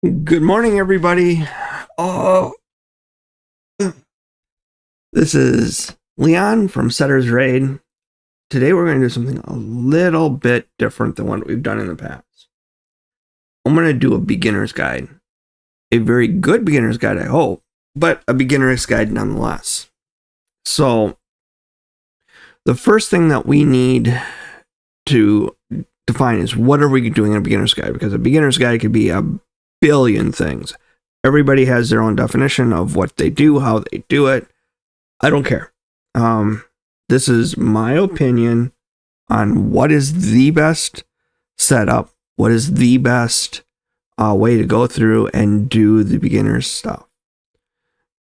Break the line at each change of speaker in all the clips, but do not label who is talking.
Good morning, everybody. Oh, this is Leon from Setter's Raid. Today we're going to do something a little bit different than what we've done in the past. I'm going to do a beginner's guide. A very good beginner's guide, I hope, but a beginner's guide nonetheless. So, the first thing that we need to define is what are we doing in a beginner's guide? Because a beginner's guide could be a billion things. Everybody has their own definition of what they do, how they do it. I don't care. This is my opinion on what is the best setup, what is the best way to go through and do the beginner's stuff.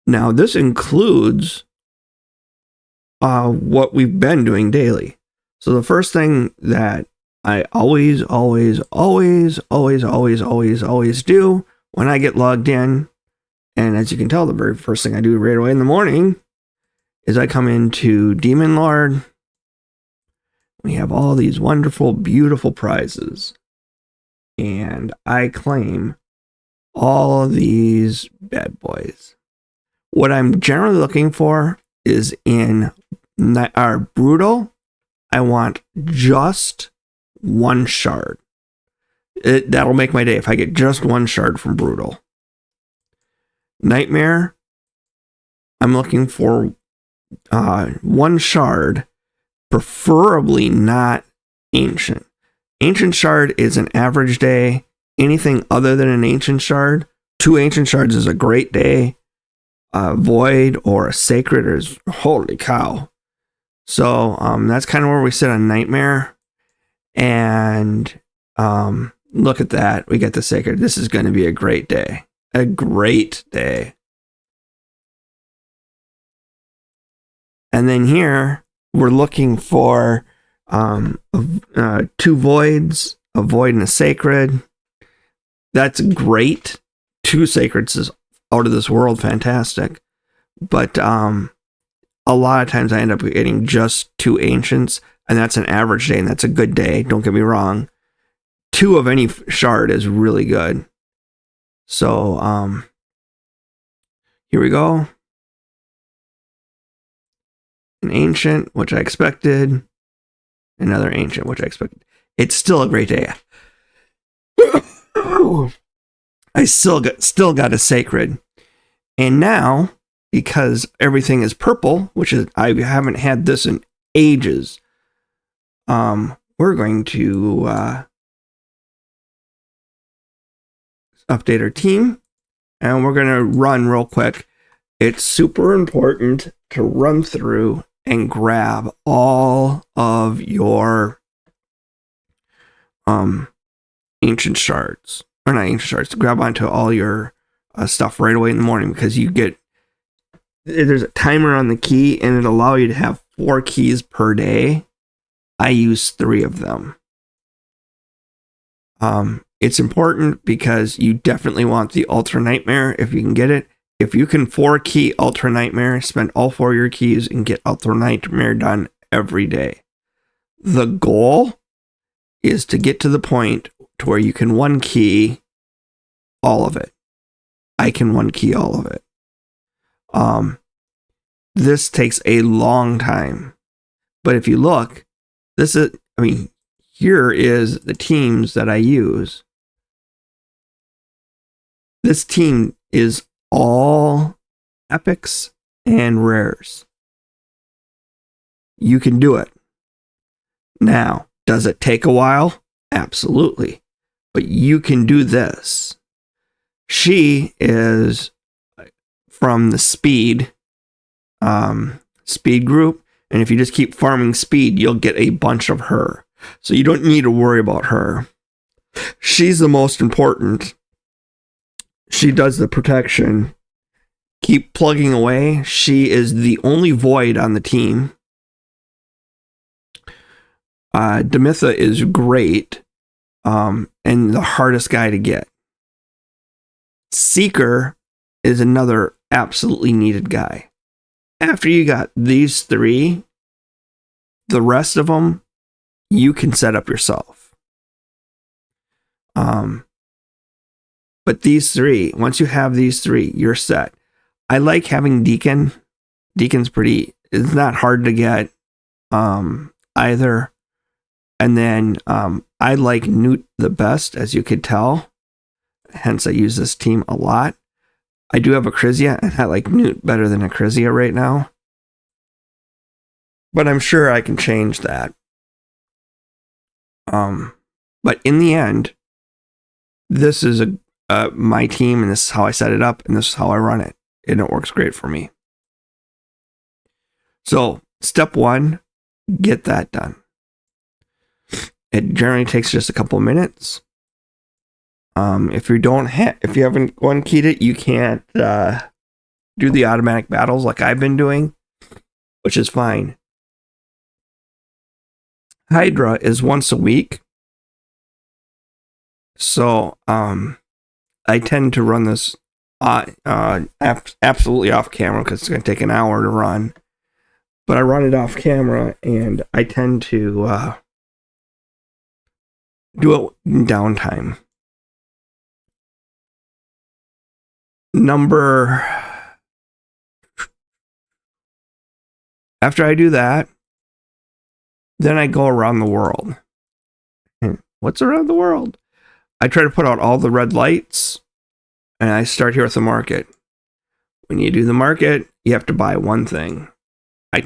Now, this includes what we've been doing daily. So the first thing that I always do when I get logged in, and as you can tell, the very first thing I do right away in the morning is I come into Demon Lord. We have all these wonderful, beautiful prizes, and I claim all of these bad boys. What I'm generally looking for is in our Brutal, I want just one shard. That'll make my day if I get just one shard from Brutal. Nightmare, I'm looking for one shard, preferably not Ancient. Ancient Shard is an average day. Anything other than an Ancient Shard, 2 Ancient Shards is a great day. Void or a Sacred is holy cow. So that's kind of where we sit on Nightmare. And look at that. We get the Sacred. This is going to be a great day. A great day. And then here, we're looking for 2 Voids, a Void and a Sacred. That's great. 2 Sacreds is out of this world. Fantastic. But a lot of times I end up getting just 2 Ancients, and that's an average day, and that's a good day. Don't get me wrong. 2 of any shard is really good. So, here we go. An Ancient, which I expected. Another Ancient, which I expected. It's still a great day. I still got a Sacred. And now, because everything is purple, which is, I haven't had this in ages, we're going to update our team, and we're going to run real quick. It's super important to run through and grab all of your Ancient Shards, or not Ancient Shards, to grab onto all your stuff right away in the morning, because there's a timer on the key, and it'll allow you to have 4 keys per day. I use 3 of them. It's important because you definitely want the Ultra Nightmare if you can get it. If you can 4-key Ultra Nightmare, spend all 4 of your keys and get Ultra Nightmare done every day. The goal is to get to the point to where you can 1-key all of it. I can 1-key all of it. This takes a long time. But if you look, here is the teams that I use. This team is all epics and rares. You can do it. Now, does it take a while? Absolutely. But you can do this. She is from the speed group, and if you just keep farming speed, you'll get a bunch of her. So you don't need to worry about her. She's the most important. She does the protection. Keep plugging away. She is the only Void on the team. Demitha is great, and the hardest guy to get. Seeker is another absolutely needed guy. After you got these 3, the rest of them you can set up yourself. But these three, once you have these three, you're set. I like having Deacon. Deacon's it's not hard to get either. And then I like Newt the best, as you could tell. Hence, I use this team a lot. I do have a Crizia, and I like Newt better than a Crizia right now. But I'm sure I can change that. But in the end, this is my team, and this is how I set it up, and this is how I run it. And it works great for me. So, step one, get that done. It generally takes just a couple of minutes. If you haven't one keyed it, you can't do the automatic battles like I've been doing, which is fine. Hydra is once a week, so I tend to run this absolutely off camera because it's going to take an hour to run. But I run it off camera, and I tend to do it in downtime. After I do that, then I go around the world. What's around the world? I try to put out all the red lights, and I start here with the market. When you do the market, you have to buy one thing. I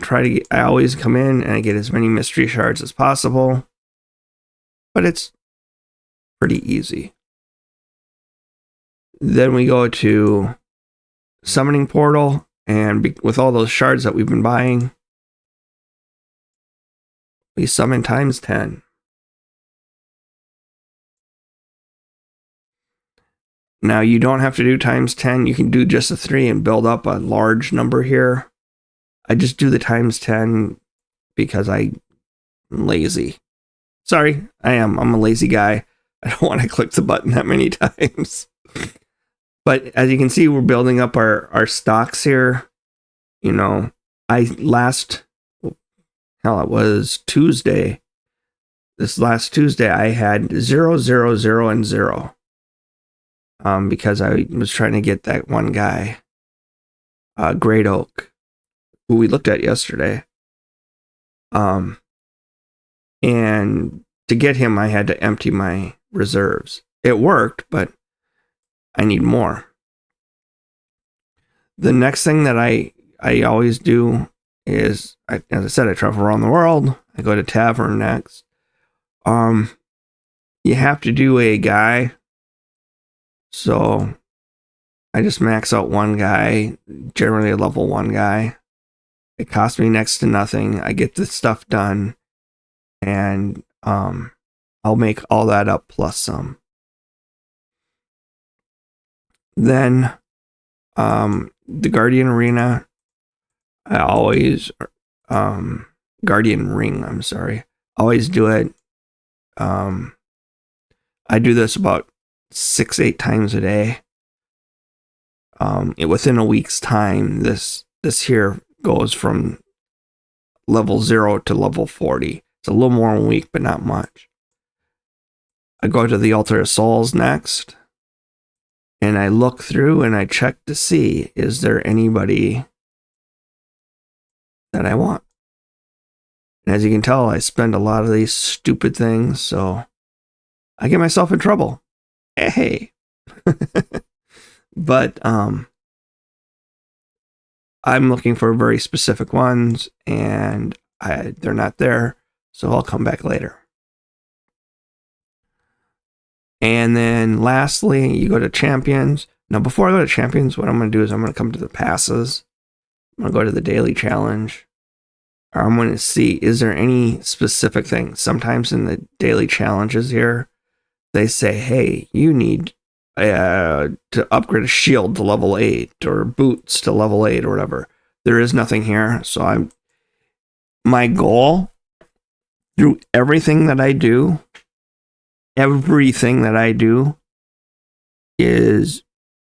always come in and I get as many mystery shards as possible, but it's pretty easy. Then we go to Summoning Portal, and with all those shards that we've been buying, we summon times 10. Now, you don't have to do times 10. You can do just a 3 and build up a large number here. I just do the times 10 because I'm lazy. Sorry, I'm a lazy guy. I don't want to click the button that many times. But as you can see, we're building up our stocks here. You know, it was Tuesday. This last Tuesday, I had 0, 0, 0, and 0. Because I was trying to get that one guy, Great Oak, who we looked at yesterday. And to get him, I had to empty my reserves. It worked, but I need more. The next thing that I always do is, as I said, I travel around the world. I go to Tavern next. You have to do a guy. So I just max out one guy, generally a level 1 guy. It costs me next to nothing. I get the stuff done, and I'll make all that up plus some. Then the Guardian Arena, I always Guardian Ring, I'm sorry. Always do it. I do this about 6-8 times a day. Within a week's time, this here goes from level 0 to level 40. It's a little more a week, but not much. I go to the Altar of Souls next, and I look through and I check to see, is there anybody that I want? And as you can tell, I spend a lot of these stupid things, so I get myself in trouble. Hey. But I'm looking for very specific ones, and they're not there, so I'll come back later. And then lastly, you go to Champions. Now, before I go to Champions, what I'm going to do is I'm going to come to the passes. I'm going to go to the daily challenge. Or I'm going to see, is there any specific thing? Sometimes in the daily challenges here, they say, hey, you need to upgrade a shield to level 8 or boots to level 8 or whatever. There is nothing here. So my goal through everything that I do is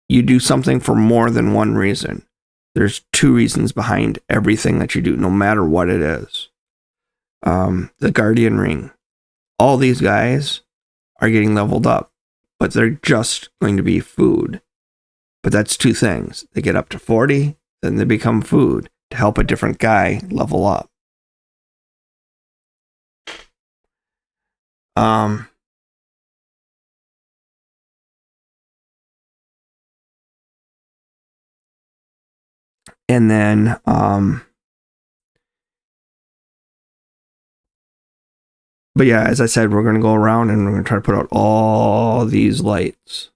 you do something for more than one reason. There's 2 reasons behind everything that you do, no matter what it is. The Guardian Ring. All these guys are getting leveled up. but they're just going to be food. But that's two things. They get up to 40, then they become food to help a different guy level up. And then but yeah, as I said, we're going to go around and we're going to try to put out all these lights.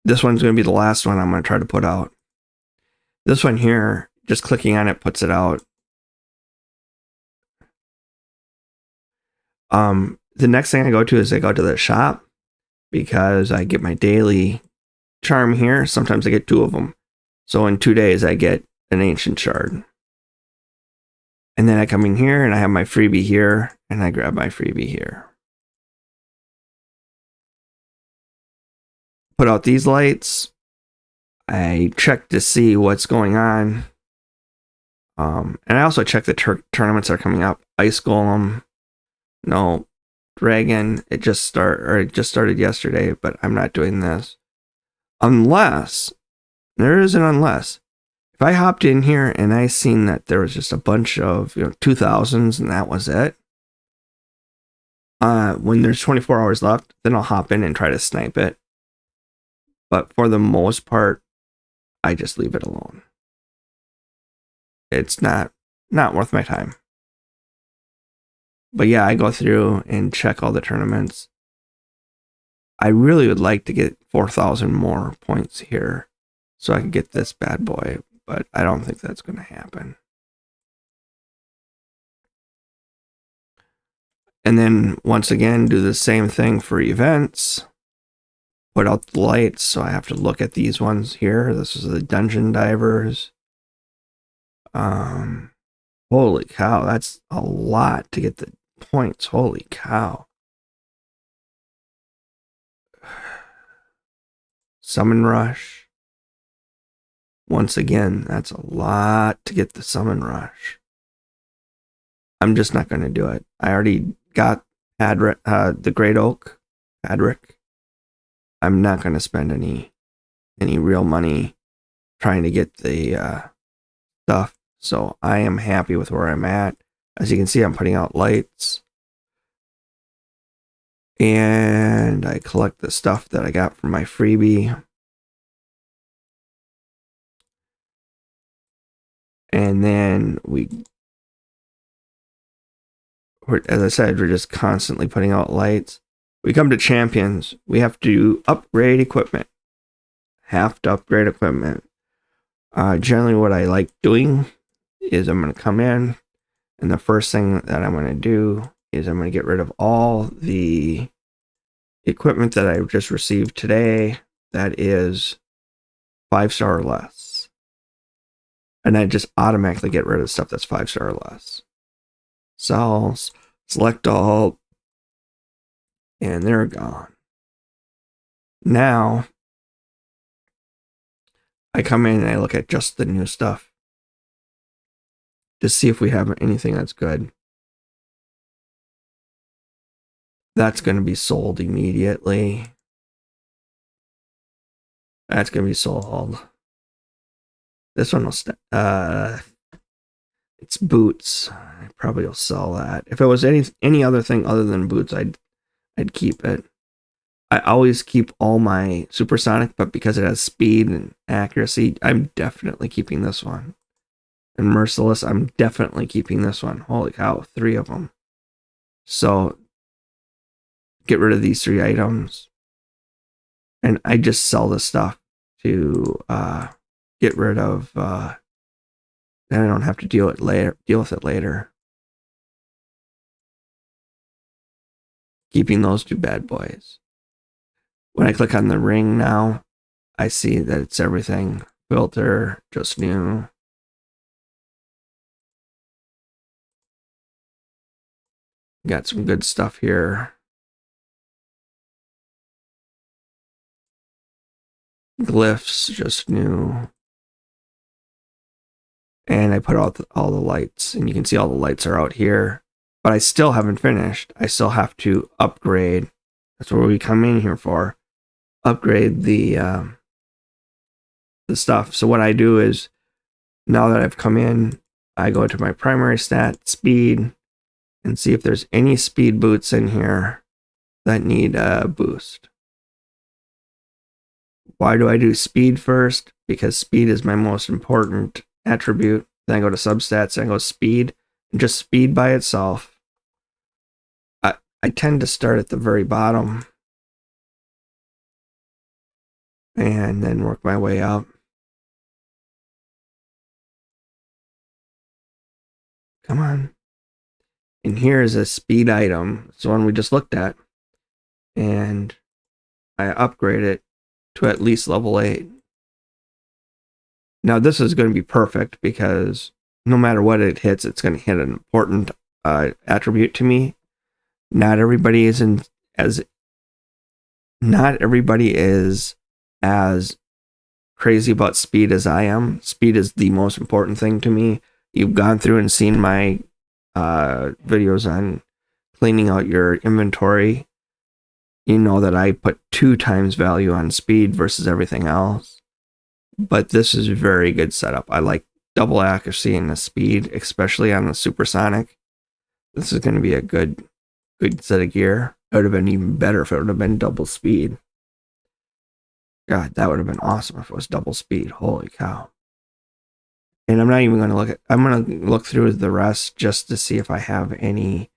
This one's going to be the last one I'm going to try to put out. This one here, just clicking on it puts it out. The next thing I go to is I go to the shop because I get my daily charm here. Sometimes I get 2 of them. So in 2 days, I get an ancient shard. And then I come in here and I have my freebie here and I grab my freebie here. Put out these lights. I check to see what's going on. And I also check the tournaments that are coming up. Ice Golem. No. Dragon. It just started yesterday, but I'm not doing this. Unless. There is an unless. If I hopped in here and I seen that there was just a bunch of 2000s and that was it. When there's 24 hours left, then I'll hop in and try to snipe it. But for the most part, I just leave it alone. It's not worth my time. But yeah, I go through and check all the tournaments. I really would like to get 4,000 more points here so I can get this bad boy, but I don't think that's going to happen. And then once again, do the same thing for events. Put out the lights, so I have to look at these ones here. This is the Dungeon Divers. Holy cow, that's a lot to get the points. Holy cow. Summon Rush. Once again, that's a lot to get the Summon Rush. I'm just not going to do it. I already got the Great Oak, Adric. I'm not going to spend any real money trying to get the stuff. So I am happy with where I'm at. As you can see, I'm putting out lights. And I collect the stuff that I got from my freebie. And then as I said, we're just constantly putting out lights. We come to champions. We have to upgrade equipment. Generally, what I like doing is I'm going to come in, and the first thing that I'm going to do is I'm going to get rid of all the equipment that I just received today that is 5-star or less. And I just automatically get rid of stuff that's 5-star or less. So, select all, and they're gone. Now, I come in and I look at just the new stuff to see if we have anything that's good. That's going to be sold immediately. That's going to be sold. This one will it's boots. I probably will sell that. If it was any other thing other than boots, I'd keep it. I always keep all my supersonic, but because it has speed and accuracy, I'm definitely keeping this one. And merciless, I'm definitely keeping this one. Holy cow, 3 of them. So get rid of these 3 items. And I just sell the stuff to get rid of then I don't have to deal with it later. Keeping those 2 bad boys. When I click on the ring now, I see that it's everything. Filter, just new. Got some good stuff here. Glyphs, just new. And I put out all the lights, and you can see all the lights are out here. But I still haven't finished. I still have to upgrade That's what we come in here for. Upgrade the stuff. So what I do is, now that I've come in, I go to my primary stat, speed, and see if there's any speed boots in here that need a boost. Why do I do speed first? Because speed is my most important attribute. Then I go to substats and I go speed. And just speed by itself. I tend to start at the very bottom and then work my way up. Come on. And here is a speed item. It's the one we just looked at. And I upgrade it to at least level 8. Now this is going to be perfect because no matter what it hits, it's going to hit an important attribute to me. Not everybody is as crazy about speed as I am. Speed is the most important thing to me. You've gone through and seen my videos on cleaning out your inventory. You know that I put 2 times value on speed versus everything else. But this is a very good setup. I like double accuracy and the speed, especially on the supersonic. This is going to be a good set of gear. It would have been even better if it would have been double speed. God, that would have been awesome if it was double speed. Holy cow. And I'm not even going to look at, I'm going to look through the rest just to see if I have any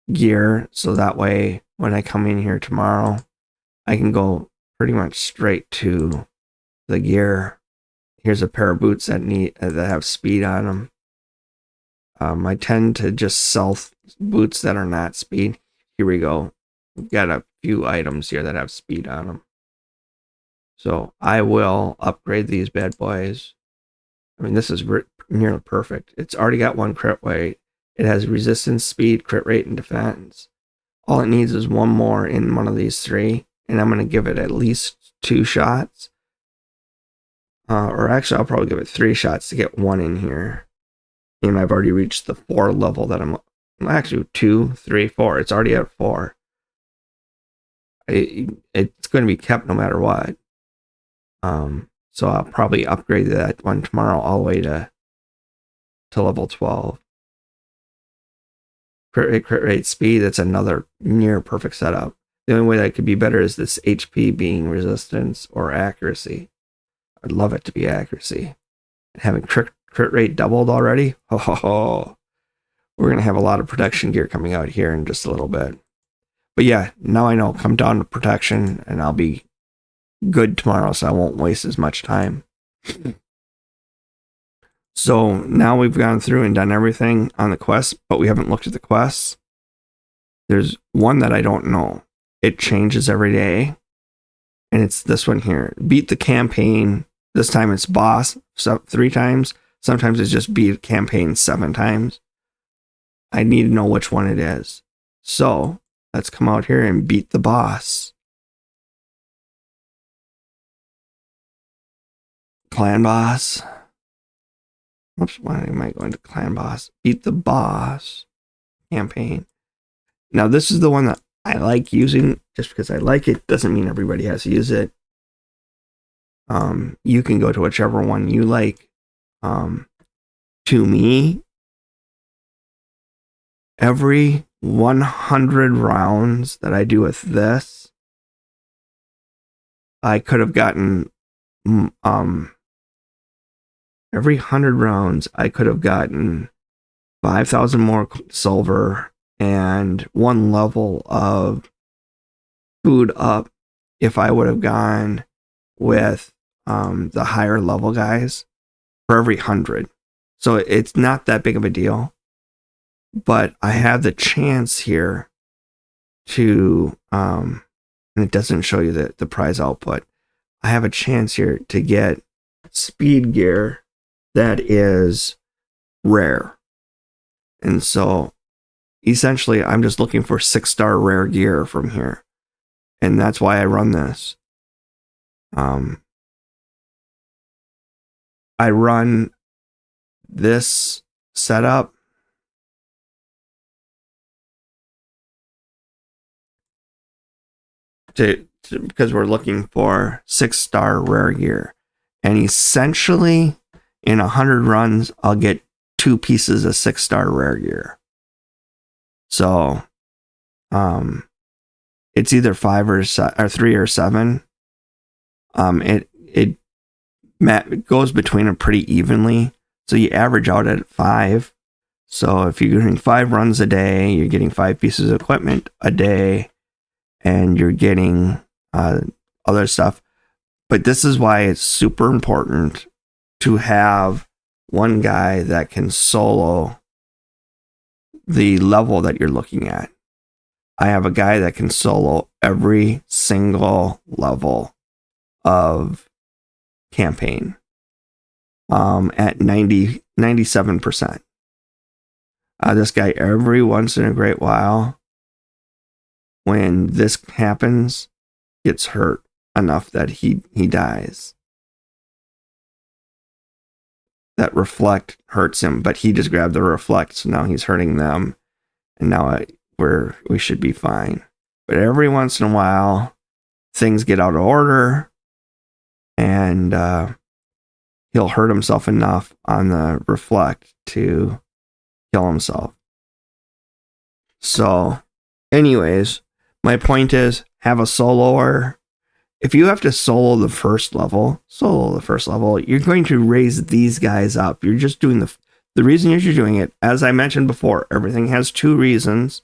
gear. So that way, when I come in here tomorrow, I can go pretty much straight to the gear. Here's a pair of boots that have speed on them. I tend to just sell boots that are not speed. Here we go. We've got a few items here that have speed on them. So I will upgrade these bad boys. I mean, this is nearly perfect. It's already got 1 crit rate. It has resistance, speed, crit rate, and defense. All it needs is 1 more in one of these 3. And I'm going to give it at least 2 shots. Or actually, I'll probably give it 3 shots to get 1 in here. And I've already reached the 4 level that I'm actually 2, 3, 4. It's already at 4. It's going to be kept no matter what. So I'll probably upgrade that one tomorrow all the way to level 12. Crit rate, speed, that's another near perfect setup. The only way that could be better is this HP being resistance or accuracy. I'd love it to be accuracy. And having crit rate doubled already, we're going to have a lot of protection gear coming out here in just a little bit. But yeah, now I know, come down to protection and I'll be good tomorrow, so I won't waste as much time. So now we've gone through and done everything on the quest, but we haven't looked at the quests. There's one that I don't know. It changes every day. And it's this one here. Beat the campaign. This time it's boss 3 times. Sometimes it's just beat campaign 7 times. I need to know which one it is. So let's come out here and beat the boss. Clan boss. Oops, why am I going to clan boss? Beat the boss campaign. Now this is the one that I like using. Just because I like it doesn't mean everybody has to use it. You can go to whichever one you like. To me, every 100 rounds that I do with this, I could have gotten every 100 rounds I could have gotten 5,000 more silver and 1 level of food up if I would have gone with the higher level guys for every 100. So it's not that big of a deal. But I have the chance here to, and it doesn't show you the prize output. I have a chance here to get speed gear that is rare. And so essentially I'm just looking for 6-star rare gear from here. And that's why I run this. I run this setup because we're looking for 6-star rare gear. And essentially, in 100 runs, I'll get 2 pieces of 6-star rare gear. So, it's either 5 or 3 or 7. It goes between them pretty evenly. So you average out at 5. So if you're doing 5 runs a day, you're getting 5 pieces of equipment a day, and you're getting other stuff. But this is why it's super important to have one guy that can solo the level that you're looking at. I have a guy that can solo every single level of campaign at 97%. This guy, every once in a great while, when this happens, gets hurt enough that he dies. That reflect hurts him, but he just grabbed the reflect, so now he's hurting them, and now we should be fine. But every once in a while, things get out of order, and he'll hurt himself enough on the reflect to kill himself. So, anyways, my point is, have a soloer. If you have to solo the first level, you're going to raise these guys up. You're just doing the reason you're doing it, as I mentioned before, everything has 2 reasons.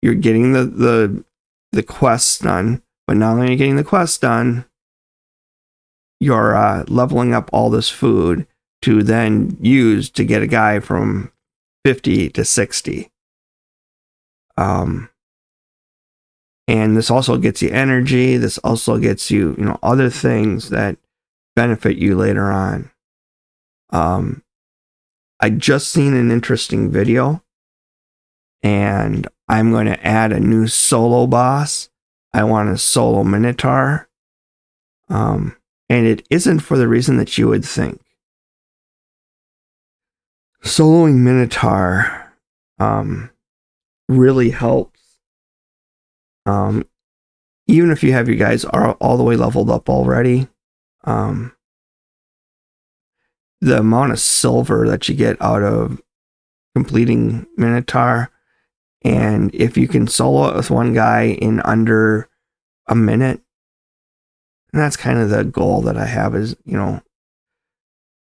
You're getting the quests done, but not only are you getting the quests done, you're leveling up all this food to then use to get a guy from 50 to 60. And this also gets you energy. This also gets you, other things that benefit you later on. I just seen an interesting video, and I'm going to add a new solo boss. I want a solo Minotaur. And it isn't for the reason that you would think. Soloing Minotaur really helps. Even if you have your guys all the way leveled up already, the amount of silver that you get out of completing Minotaur, and if you can solo it with one guy in under a minute, and that's kind of the goal that I have, is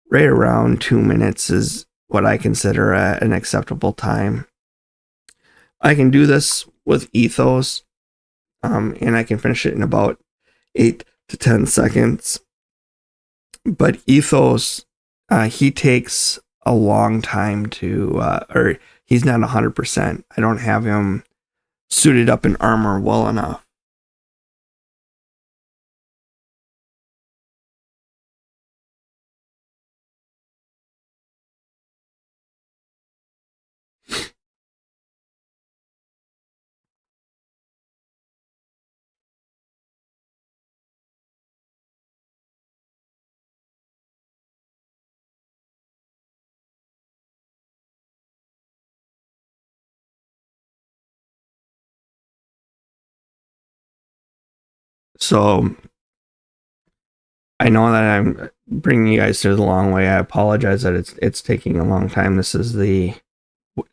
right around 2 minutes is what I consider an acceptable time. I can do this with Ethos, and I can finish it in about 8 to 10 seconds. But Ethos, he takes a long time to, or he's not 100%. I don't have him suited up in armor well enough. So I know that I'm bringing you guys through the long way. I apologize that it's taking a long time. This is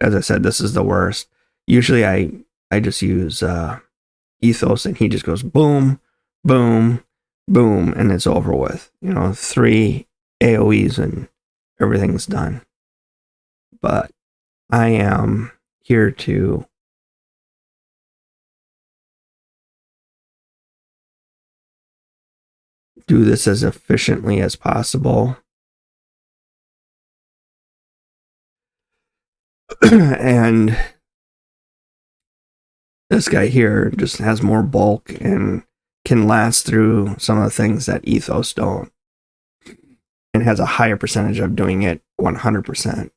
as I said, this is the worst. Usually I just use Ethos, and he just goes boom, boom, boom, and it's over with. 3 AoEs and everything's done. But I am here to do this as efficiently as possible. And this guy here just has more bulk and can last through some of the things that Ethos don't, and has a higher percentage of doing it 100%.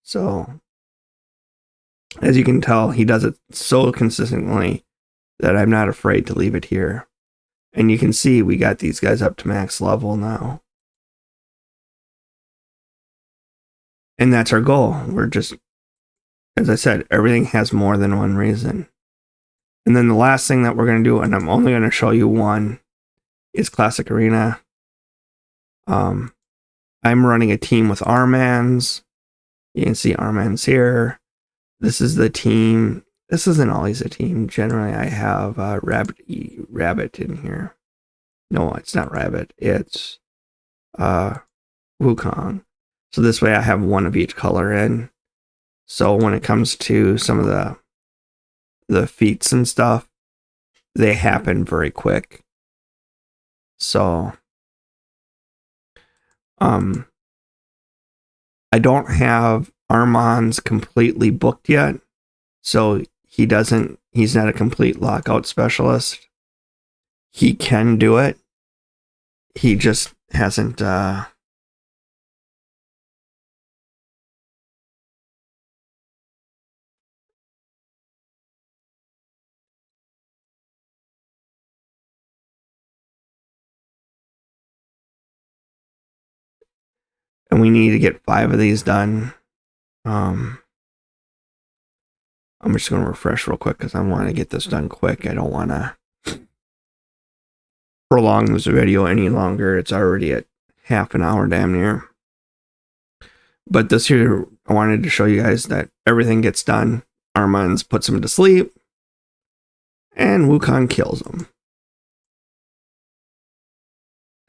So, as you can tell, he does it so consistently that I'm not afraid to leave it here. And you can see we got these guys up to max level now. And that's our goal. We're just, as I said, everything has more than one reason. And then the last thing that we're going to do, and I'm only going to show you one, is Classic Arena. I'm running a team with Armans. You can see Armans here. This is the team. This isn't always a team. Generally, I have Rabbit in here. No, it's not Rabbit. It's Wukong. So this way I have one of each color in. So when it comes to some of the feats and stuff, they happen very quick. So I don't have Armand's completely booked yet. So he's not a complete lockout specialist. He can do it. He just hasn't and we need to get 5 of these done. I'm just going to refresh real quick because I want to get this done quick. I don't want to prolong this video any longer. It's already at half an hour damn near. But this here, I wanted to show you guys that everything gets done. Armand puts him to sleep, and Wukong kills him.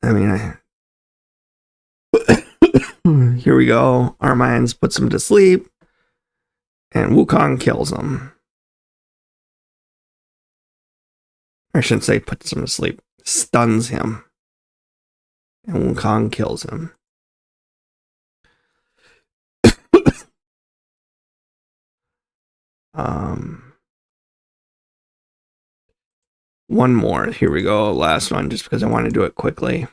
I mean, here we go. Armand puts him to sleep, and Wukong kills him. I shouldn't say puts him to sleep. Stuns him. And Wukong kills him. One more. Here we go. Last one, just because I want to do it quickly.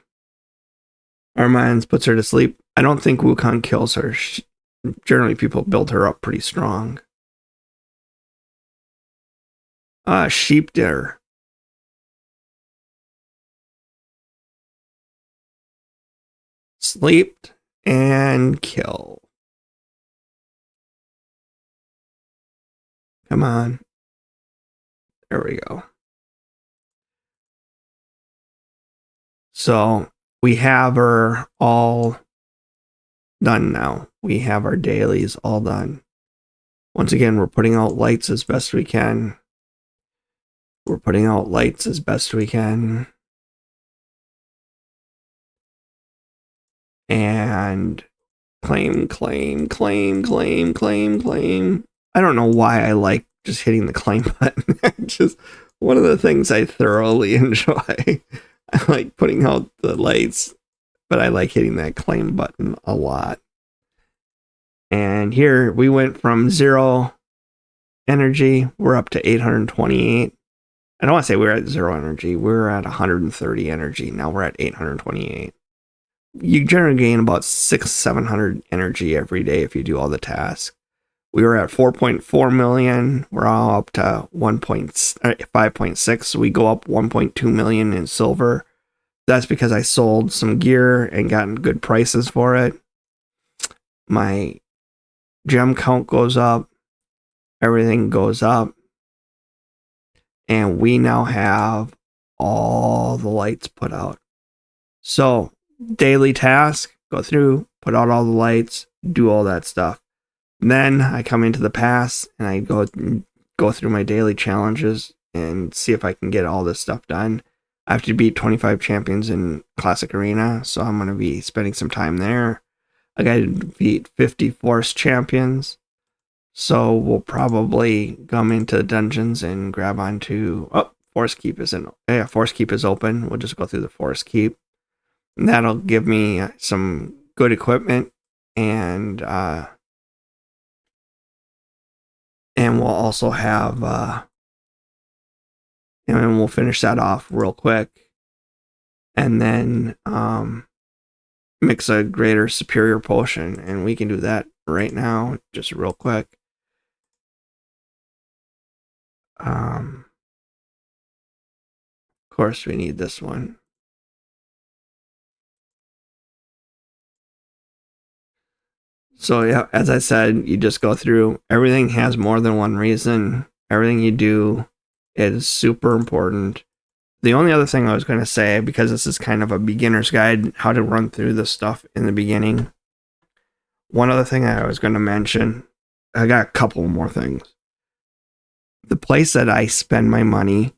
Armand puts her to sleep. I don't think Wukong kills her. Generally, people build her up pretty strong. Sheep dinner. Sleep and kill. Come on. There we go. So we have her all done now. We have our dailies all done. Once again, we're putting out lights as best we can. We're putting out lights as best we can. And claim. I don't know why I like just hitting the claim button. Just one of the things I thoroughly enjoy. I like putting out the lights, but I like hitting that claim button a lot. And here we went from 0 energy, we're up to 828. I don't want to say we're at 0 energy, we're at 130 energy. Now we're at 828. You generally gain about 600-700 energy every day if you do all the tasks. We were at 4.4 million. We're all up to 5.6. So we go up 1.2 million in silver. That's because I sold some gear and gotten good prices for it. My gem count goes up. Everything goes up. And we now have all the lights put out. So, daily task, go through, put out all the lights, do all that stuff. Then I come into the pass and I go through my daily challenges and see if I can get all this stuff done. I have to beat 25 champions in Classic Arena, so I'm going to be spending some time there. I got to beat 50 Force champions, so we'll probably come into dungeons and grab onto... Oh, Forest Keep Forest Keep is open. We'll just go through the Forest Keep. And that'll give me some good equipment, and we'll also have, and we'll finish that off real quick, and then mix a greater superior potion, and we can do that right now, just real quick. Of course, we need this one. So yeah, as I said, you just go through. Everything has more than one reason. Everything you do It is super important. The only other thing I was going to say, because this is kind of a beginner's guide, how to run through this stuff in the beginning. One other thing I was going to mention, I got a couple more things. The place that I spend my money,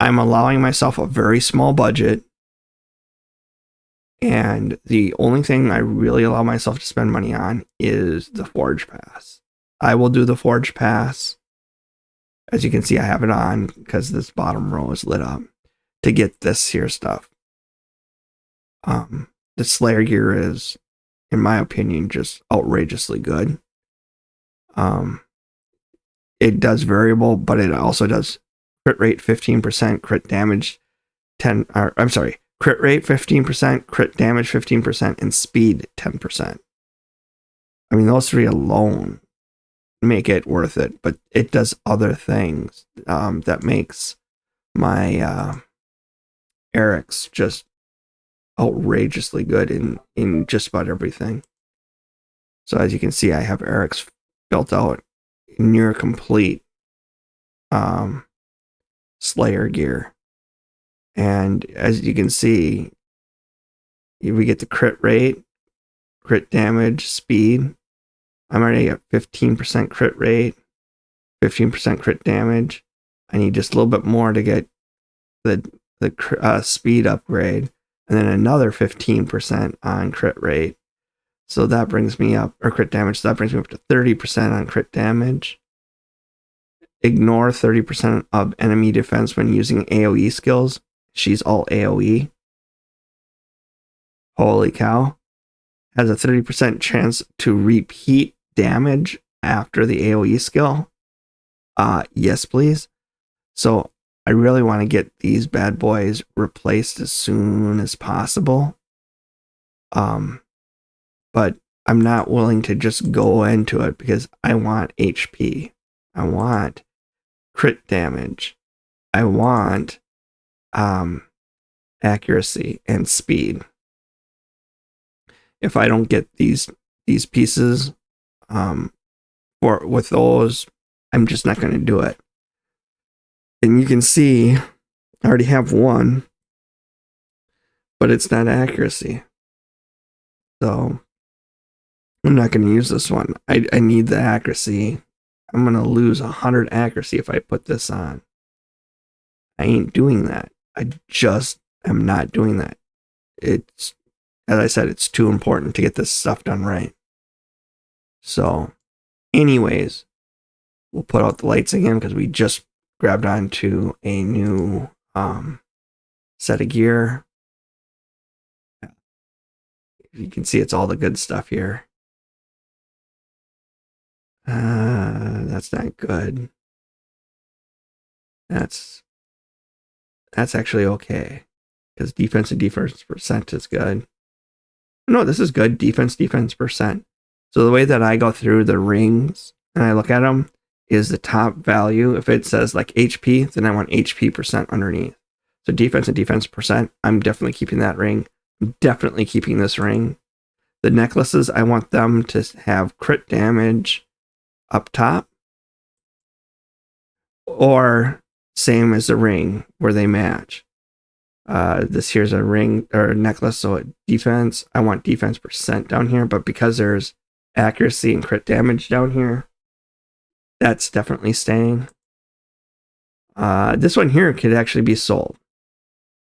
I'm allowing myself a very small budget. And the only thing I really allow myself to spend money on is the Forge Pass. I will do the Forge Pass. As you can see, I have it on because this bottom row is lit up to get this here stuff. The Slayer gear is, in my opinion, just outrageously good. It does variable, but it also does crit rate 15%, crit damage 10. Crit rate 15%, crit damage 15%, and speed 10%. I mean, those three alone make it worth it, but it does other things that makes my Eric's just outrageously good in just about everything. So as you can see, I have Eric's built out near complete Slayer gear. And as you can see, we get the crit rate, crit damage, speed. I'm already at 15% crit rate, 15% crit damage. I need just a little bit more to get the speed upgrade, and then another 15% on crit rate. So that brings me up, or crit damage, so that brings me up to 30% on crit damage. Ignore 30% of enemy defense when using AoE skills. She's all AoE. Holy cow. Has a 30% chance to repeat damage after the AoE skill. Yes, please. So I really want to get these bad boys replaced as soon as possible. But I'm not willing to just go into it because I want HP. I want crit damage. I want accuracy and speed. If I don't get these pieces with those, I'm just not going to do it. And you can see I already have one, but it's not accuracy. So I'm not going to use this one. I need the accuracy. I'm going to lose 100 accuracy if I put this on. I ain't doing that. I just am not doing that. It's, as I said, it's too important to get this stuff done right. So, anyways, we'll put out the lights again because we just grabbed onto a new set of gear. You can see it's all the good stuff here. That's not good. That's actually okay. Because defense and defense percent is good. No, this is good. Defense percent. So the way that I go through the rings and I look at them is the top value. If it says like HP, then I want HP percent underneath. So defense and defense percent, I'm definitely keeping that ring. I'm definitely keeping this ring. The necklaces, I want them to have crit damage up top. Or same as the ring where they match. This here's a ring or a necklace, so defense, I want defense percent down here, but because there's accuracy and crit damage down here, that's definitely staying. This one here could actually be sold.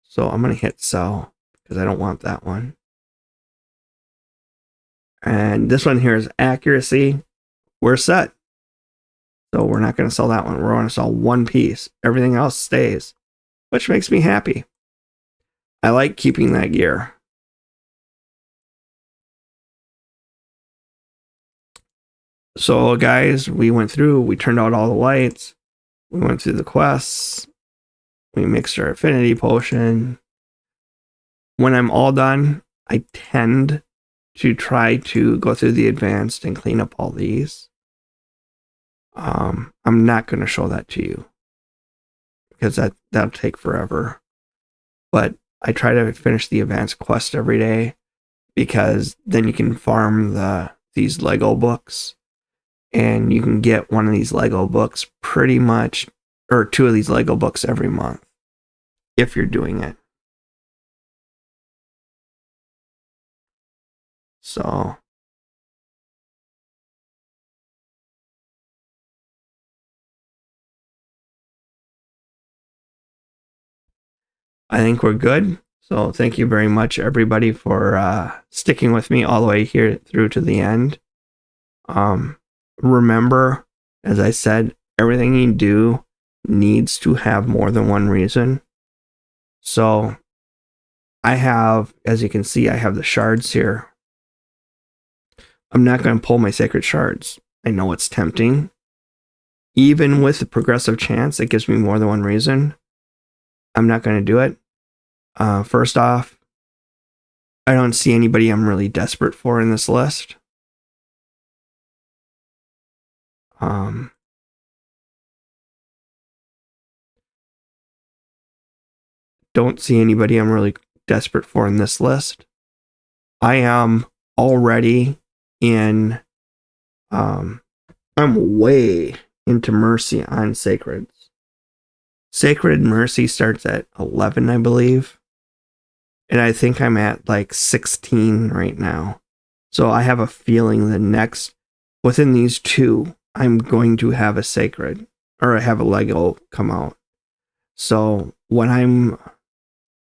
So I'm going to hit sell because I don't want that one. And this one here is accuracy. We're set. So we're not going to sell that one. We're going to sell one piece. Everything else stays, which makes me happy. I like keeping that gear. So guys, we went through, we turned out all the lights, we went through the quests, we mixed our affinity potion. When I'm all done, I tend to try to go through the advanced and clean up all these. I'm not going to show that to you because that'll take forever. But I try to finish the advanced quest every day because then you can farm these Lego books, and you can get one of these Lego books pretty much or 2 of these Lego books every month if you're doing it. So I think we're good. So thank you very much, everybody, for sticking with me all the way here through to the end. Remember, as I said, everything you do needs to have more than one reason. So I have, as you can see, I have the shards here. I'm not going to pull my sacred shards. I know it's tempting. Even with the progressive chance, it gives me more than one reason. I'm not going to do it. First off, I don't see anybody I'm really desperate for in this list. Don't see anybody I'm really desperate for in this list. I am already in, I'm way into Mercy on Sacreds. Sacred Mercy starts at 11, I believe. And I think I'm at like 16 right now. So I have a feeling within these two, I'm going to have a Sacred, or I have a Lego come out. So what I'm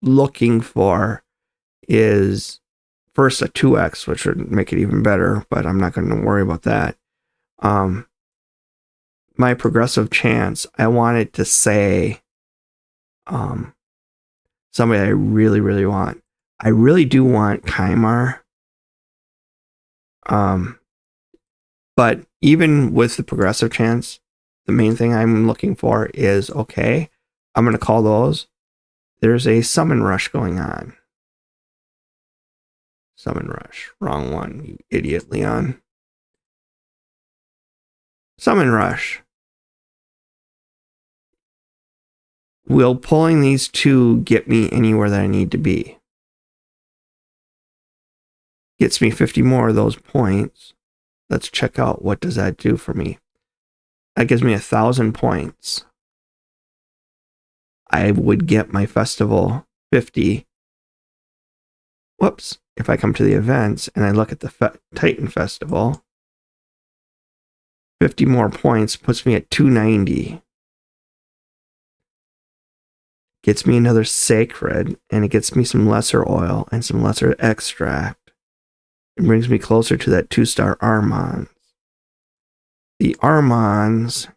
looking for is first a 2X, which would make it even better, but I'm not going to worry about that. My progressive chance, I wanted to say somebody I really, really want. I really do want Kymar. But even with the progressive chance, the main thing I'm looking for is, okay, I'm going to call those. There's a Summon Rush going on. Summon Rush. Wrong one, you idiot, Leon. Summon Rush. Will pulling these two get me anywhere that I need to be? Gets me 50 more of those points. Let's check out what does that do for me. That gives me 1,000 points. I would get my festival 50. Whoops. If I come to the events and I look at the Titan Festival, 50 more points puts me at 290. Gets me another Sacred, and it gets me some lesser oil and some lesser extract. It brings me closer to that 2-star Armans. The Armans,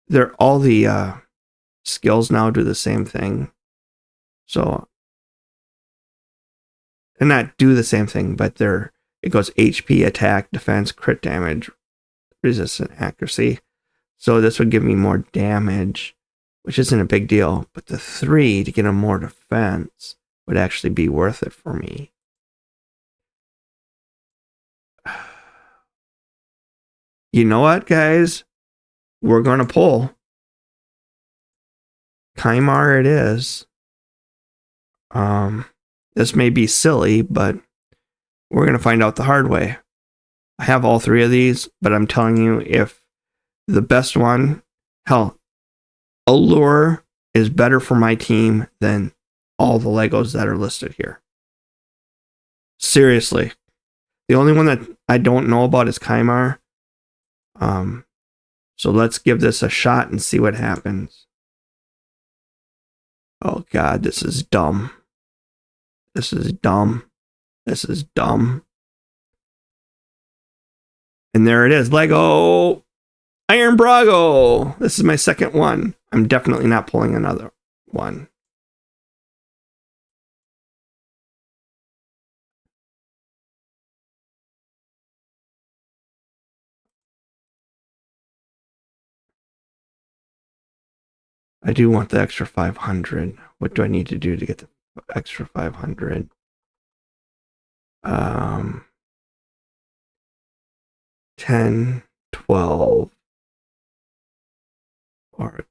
they're all the skills now do the same thing. So, and not do the same thing, but it goes HP, attack, defense, crit damage, resistant accuracy. So this would give me more damage, which isn't a big deal. But the 3 to get a more defense would actually be worth it for me. You know what, guys? We're going to pull. Kymar it is. This may be silly, but we're going to find out the hard way. I have all 3 of these, but I'm telling you, if the best one, hell, Allure is better for my team than all the Legos that are listed here. Seriously. The only one that I don't know about is Kymar. So let's give this a shot and see what happens. Oh God, this is dumb. This is dumb. This is dumb. And there it is, Lego Iron Brago. This is my second one. I'm definitely not pulling another one. I do want the extra 500. What do I need to do to get the extra 500? 10, 12, or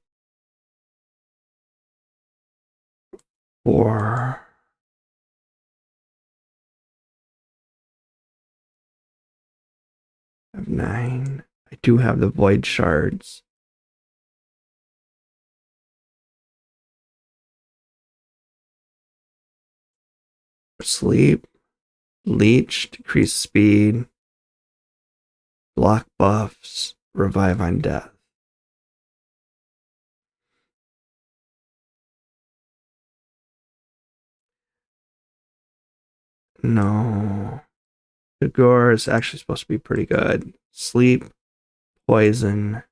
4. I have 9. I do have the void shards. Sleep. Leech. Decrease speed. Block buffs. Revive on death. No. The gore is actually supposed to be pretty good. Sleep. Poison.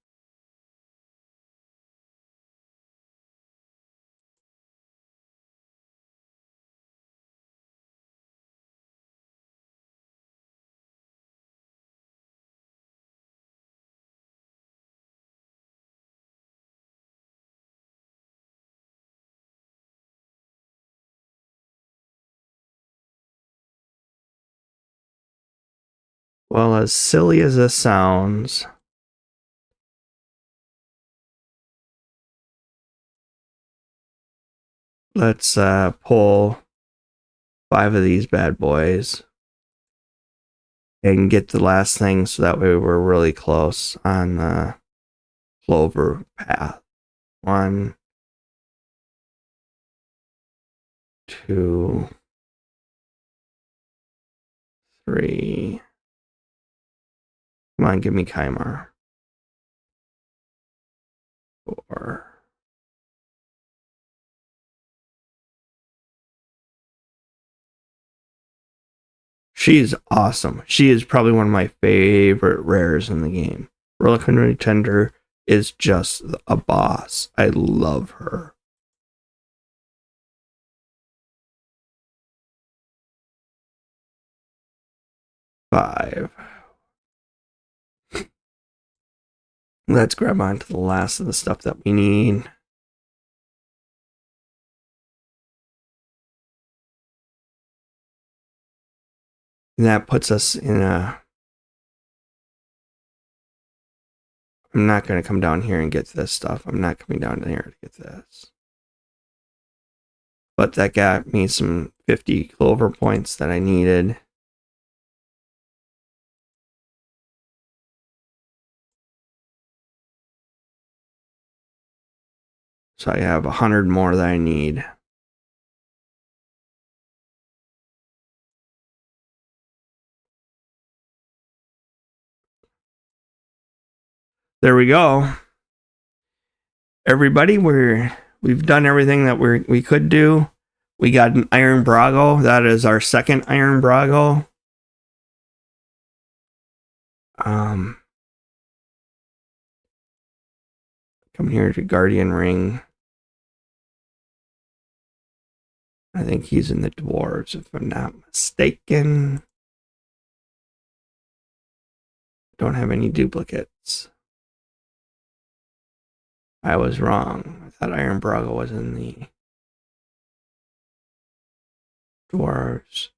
Well, as silly as this sounds, let's pull 5 of these bad boys and get the last thing so that way we're really close on the clover path. 1, 2, 3. Come on, give me Kymar. 4. She's awesome. She is probably one of my favorite rares in the game. Reliquary Tender is just a boss. I love her. Five. Let's grab onto the last of the stuff that we need. And that puts us in a... I'm not going to come down here and get this stuff. I'm not coming down here to get this. But that got me some 50 clover points that I needed. So I have 100 more that I need. There we go. Everybody, we've done everything that we could do. We got an Iron Brago. That is our second Iron Brago. Come here to Guardian Ring. I think he's in the dwarves, if I'm not mistaken. Don't have any duplicates. I was wrong. I thought Iron Brago was in the dwarves.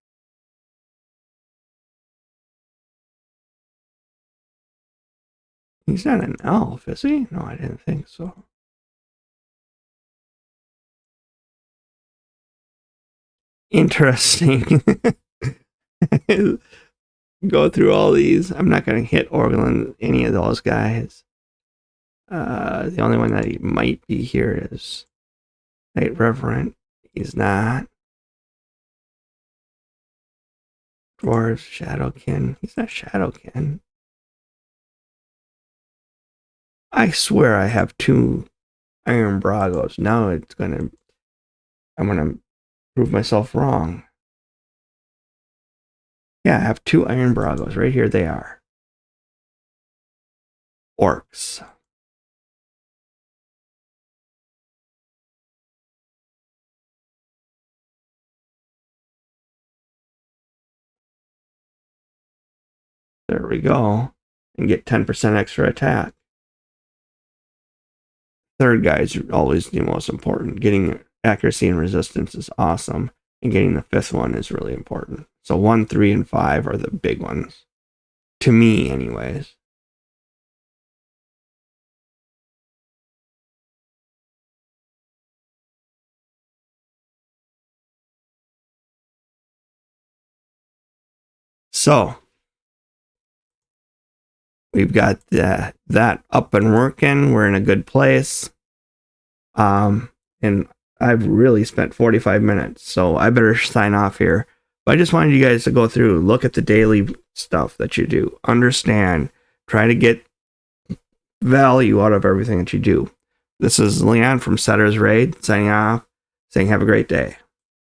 He's not an elf, is he? No, I didn't think so. Interesting. Go through all these. I'm not going to hit Orgulin, any of those guys. The only one that he might be here is Knight Reverend. He's not. Dwarves, Shadowkin. He's not Shadowkin. I swear I have 2 Iron Bragos. Now I'm gonna prove myself wrong. Yeah, I have 2 Iron Bragos. Right here they are. Orcs. There we go. And get 10% extra attack. Third guy is always the most important. Getting accuracy and resistance is awesome. And getting the 5th one is really important. So 1, 3, and 5 are the big ones. To me, anyways. So, we've got that up and working. We're in a good place. And I've really spent 45 minutes, so I better sign off here. But I just wanted you guys to go through, look at the daily stuff that you do, understand, try to get value out of everything that you do. This is Leon from Setter's Raid signing off, saying have a great day.